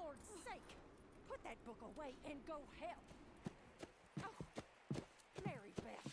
Lord's sake! Put that book away and go help! Oh, Mary Beth.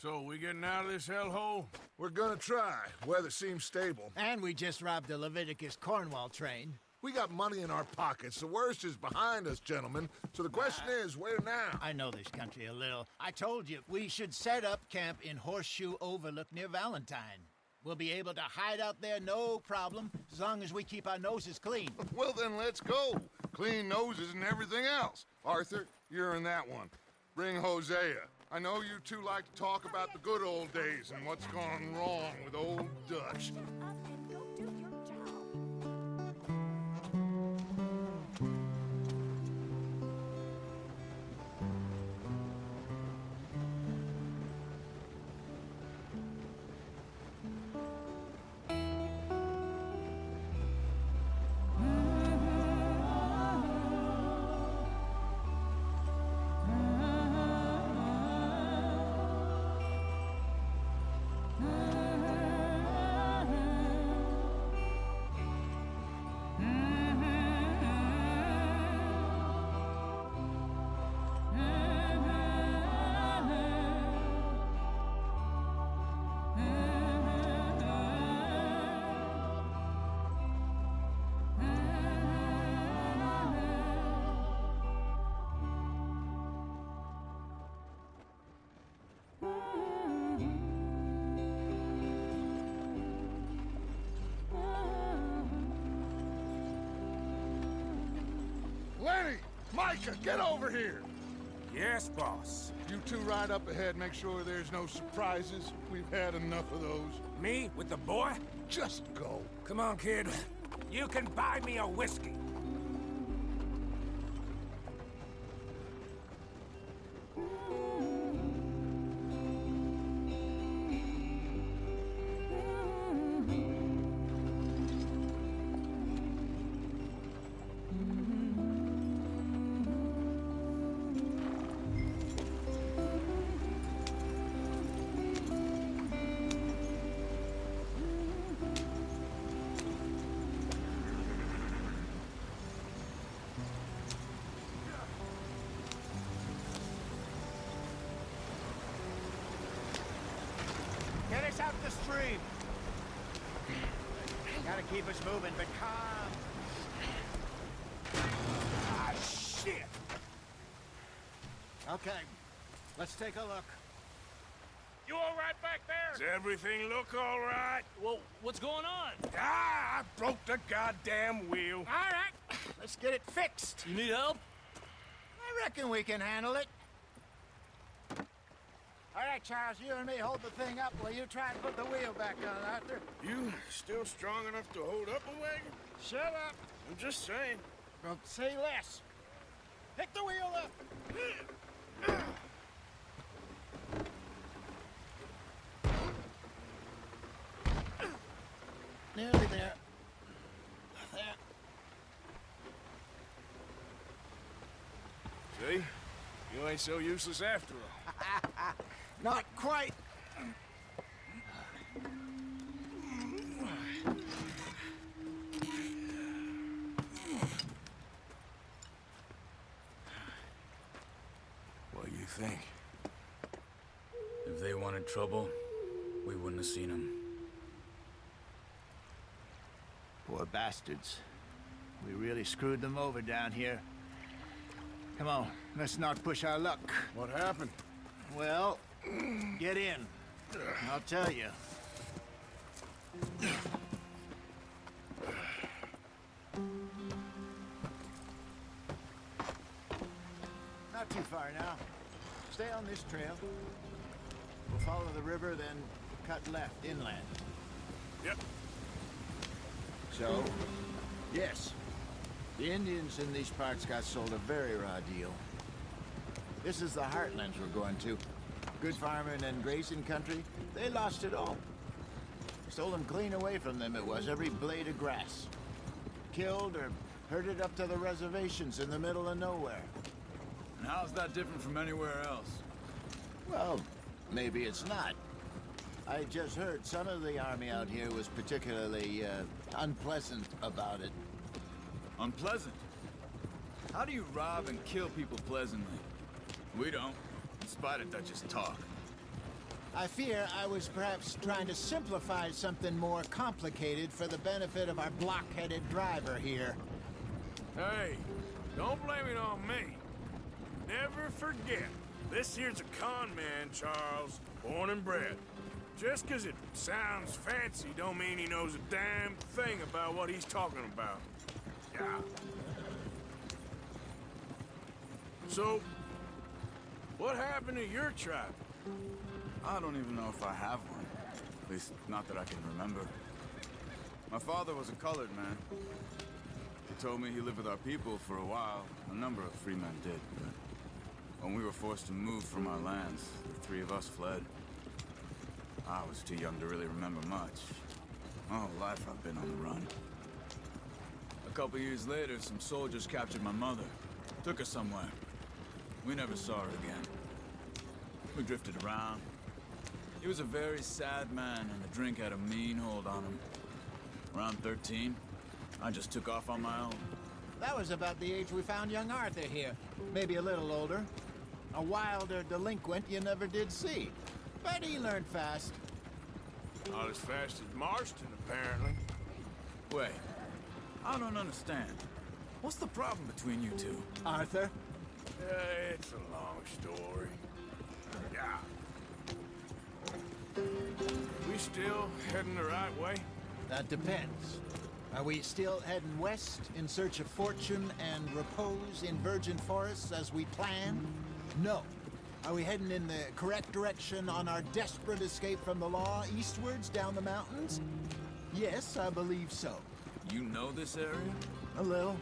So, we getting out of this hellhole? We're gonna try. Weather seems stable. And we just robbed the Leviticus Cornwall train. We got money in our pockets. The worst is behind us, gentlemen. So the question is, where now? I know this country a little. I told you, we should set up camp in Horseshoe Overlook near Valentine. We'll be able to hide out there, no problem, as long as we keep our noses clean. Well, then let's go. Clean noses and everything else. Arthur, you're in that one. Bring Hosea. I know you two like to talk about the good old days and what's gone wrong with old Dutch. Shut up and go do your job. Lenny! Micah, get over here! Yes, boss. You two ride up ahead, make sure there's no surprises. We've had enough of those. Me with the boy? Just go. Come on, kid. You can buy me a whiskey. Get us out the stream. Gotta keep us moving, but calm. Ah, shit! Okay, let's take a look. You all right back there? Does everything look all right? Well, what's going on? Ah, I broke the goddamn wheel. All right, let's get it fixed. You need help? I reckon we can handle it. All right, Charles, you and me hold the thing up while you try and put the wheel back on, Arthur. You still strong enough to hold up a wagon? Shut up. I'm just saying. Don't say less. Pick the wheel up. Nearly there. There. See? You ain't so useless after all. Not quite. What do you think? If they wanted trouble, we wouldn't have seen them. Poor bastards. We really screwed them over down here. Come on, let's not push our luck. What happened? Well, get in. I'll tell you. Not too far now. Stay on this trail. We'll follow the river, then cut left inland. Yep. So, yes, the Indians in these parts got sold a very raw deal. This is the heartlands we're going to. Good farming and grazing country, they lost it all. Stolen clean away from them it was, every blade of grass. Killed or herded up to the reservations in the middle of nowhere. And how's that different from anywhere else? Well, maybe it's not. I just heard some of the army out here was particularly, unpleasant about it. Unpleasant? How do you rob and kill people pleasantly? We don't, in spite of Dutch's talk. I fear I was perhaps trying to simplify something more complicated for the benefit of our block-headed driver here. Hey, don't blame it on me. Never forget, this here's a con man, Charles, born and bred. Just 'cause it sounds fancy don't mean he knows a damn thing about what he's talking about. Yeah. So, what happened to your tribe? I don't even know if I have one. At least, not that I can remember. My father was a colored man. He told me he lived with our people for a while. A number of free men did, but when we were forced to move from our lands, the three of us fled. I was too young to really remember much. My whole life I've been on the run. A couple years later, some soldiers captured my mother. Took her somewhere. We never saw her again. We drifted around. He was a very sad man, and the drink had a mean hold on him. Around 13, I just took off on my own. That was about the age we found young Arthur here. Maybe a little older. A wilder delinquent you never did see. But he learned fast. Not as fast as Marston, apparently. Wait, I don't understand. What's the problem between you two? Arthur? It's a long story. Yeah. We still heading the right way? That depends. Are we still heading west in search of fortune and repose in virgin forests as we planned? No. Are we heading in the correct direction on our desperate escape from the law eastwards down the mountains? Yes, I believe so. You know this area? A little.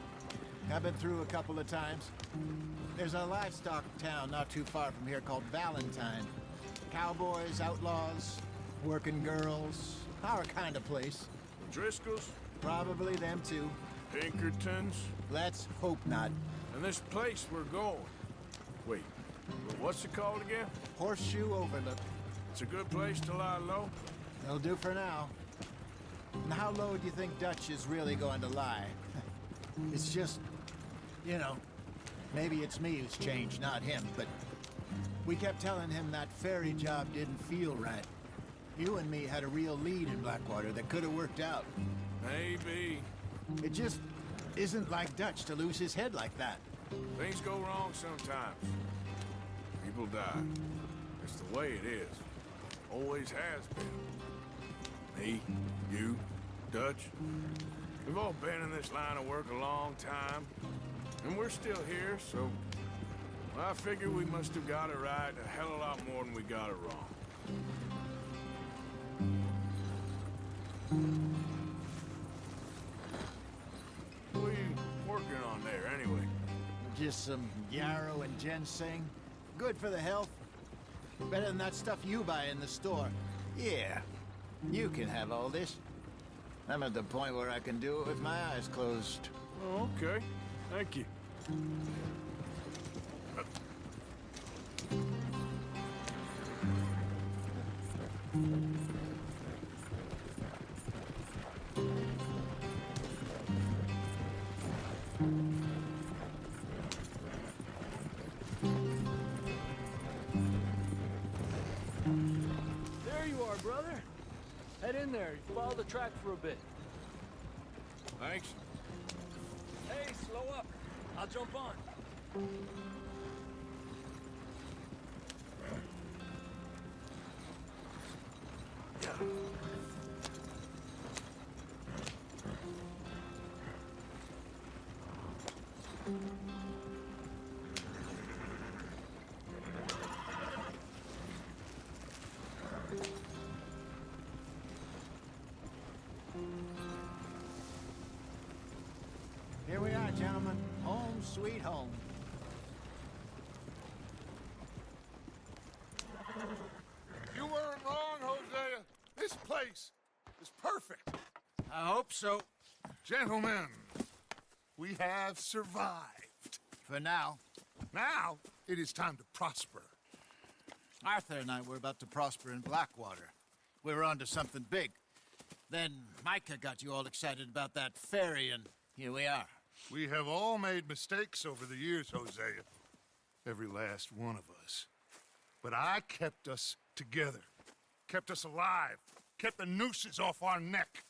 I've been through a couple of times. There's a livestock town not too far from here called Valentine. Cowboys, outlaws, working girls, our kind of place. Driscolls? Probably them too. Pinkertons? Let's hope not. And this place we're going. Wait, what's it called again? Horseshoe Overlook. It's a good place to lie low? They'll do for now. And how low do you think Dutch is really going to lie? It's just, you know, maybe it's me who's changed, not him, but we kept telling him that ferry job didn't feel right. You and me had a real lead in Blackwater that could have worked out. Maybe. It just isn't like Dutch to lose his head like that. Things go wrong sometimes. People die. It's the way it is. Always has been. Me, you, Dutch. We've all been in this line of work a long time. And we're still here, so... I figure we must have got it right a hell of a lot more than we got it wrong. What are you working on there, anyway? Just some yarrow and ginseng. Good for the health. Better than that stuff you buy in the store. Yeah, you can have all this. I'm at the point where I can do it with my eyes closed. Oh, okay. Thank you. There you are, brother. Head in there. Follow the track for a bit. Thanks. Hey, slow up. I'll jump on. Here we are, gentlemen. Home sweet home. You weren't wrong, Hosea. This place is perfect. I hope so. Gentlemen, we have survived. For now. Now, it is time to prosper. Arthur and I were about to prosper in Blackwater. we were onto something big. Then Micah got you all excited about that ferry, and here we are. We have all made mistakes over the years, Hosea. Every last one of us. But I kept us together. Kept us alive. Kept the nooses off our neck.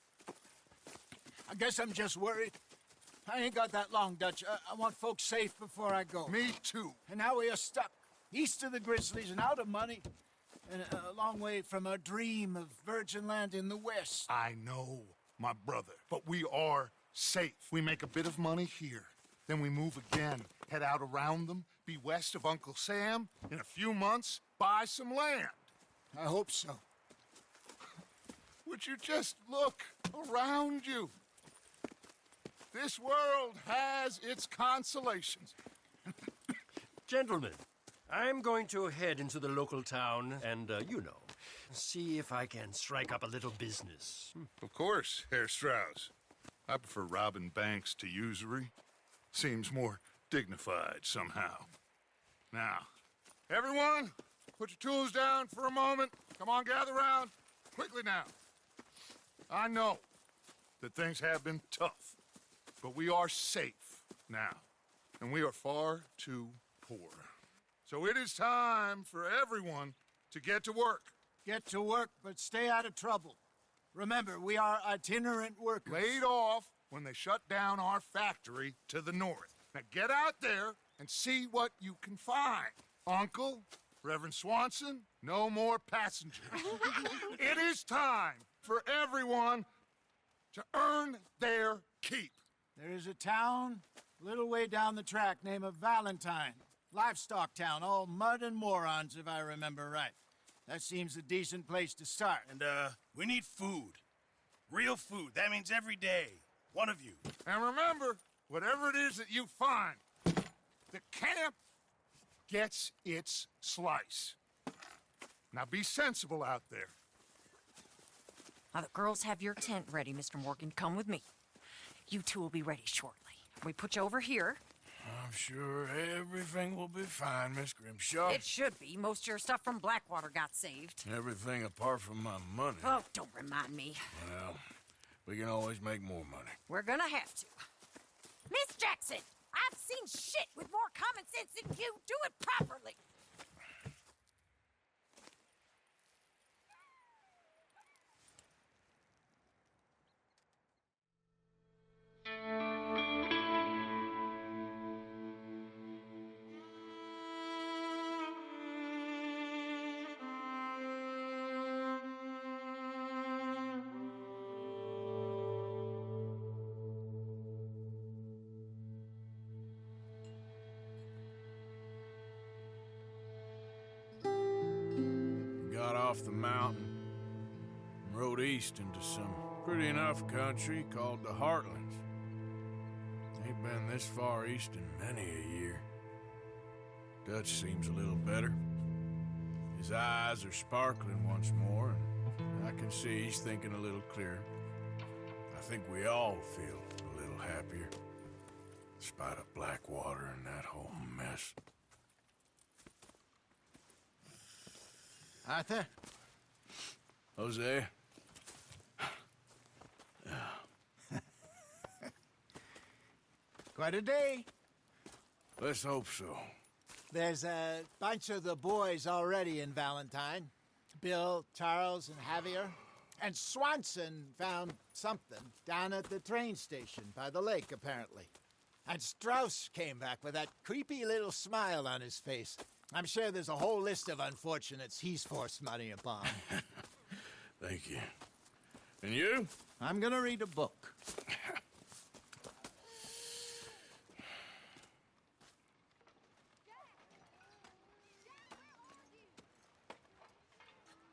I guess I'm just worried. I ain't got that long, Dutch. I want folks safe before I go. Me too. And now we are stuck, east of the Grizzlies and out of money, and a long way from our dream of virgin land in the west. I know, my brother, but we are safe. We make a bit of money here, then we move again, head out around them, be west of Uncle Sam, in a few months, buy some land. I hope so. Would you just look around you? This world has its consolations. Gentlemen, I'm going to head into the local town and, see if I can strike up a little business. Of course, Herr Strauss. I prefer robbing banks to usury. Seems more dignified somehow. Now, everyone, put your tools down for a moment. Come on, gather round. Quickly now. I know that things have been tough, but we are safe now, and we are far too poor. So it is time for everyone to get to work. Get to work, but stay out of trouble. Remember, we are itinerant workers. Laid off when they shut down our factory to the north. Now get out there and see what you can find. Uncle, Reverend Swanson, no more passengers. It is time for everyone to earn their keep. There is a town a little way down the track named Valentine. Livestock town, all mud and morons, if I remember right. That seems a decent place to start. And, we need food. Real food. That means every day. One of you. And remember, whatever it is that you find, the camp gets its slice. Now be sensible out there. Now, the girls have your tent ready, Mr. Morgan. Come with me. You two will be ready shortly. We put you over here. I'm sure everything will be fine, Miss Grimshaw. It should be. Most of your stuff from Blackwater got saved. Everything apart from my money. Oh, don't remind me. Well, we can always make more money. We're gonna have to. Miss Jackson, I've seen shit with more common sense than you. Do it properly. Got off the mountain and rode east into some pretty enough country called the Heartlands. Ain't been this far east in many a year. Dutch seems a little better. His eyes are sparkling once more, and I can see he's thinking a little clearer. I think we all feel a little happier, despite of Blackwater and that whole mess. Arthur? Jose? Quite a day. Let's hope so. There's a bunch of the boys already in Valentine. Bill, Charles, and Javier. And Swanson found something down at the train station by the lake, apparently. And Strauss came back with that creepy little smile on his face. I'm sure there's a whole list of unfortunates he's forced money upon. Thank you. And you? I'm gonna read a book.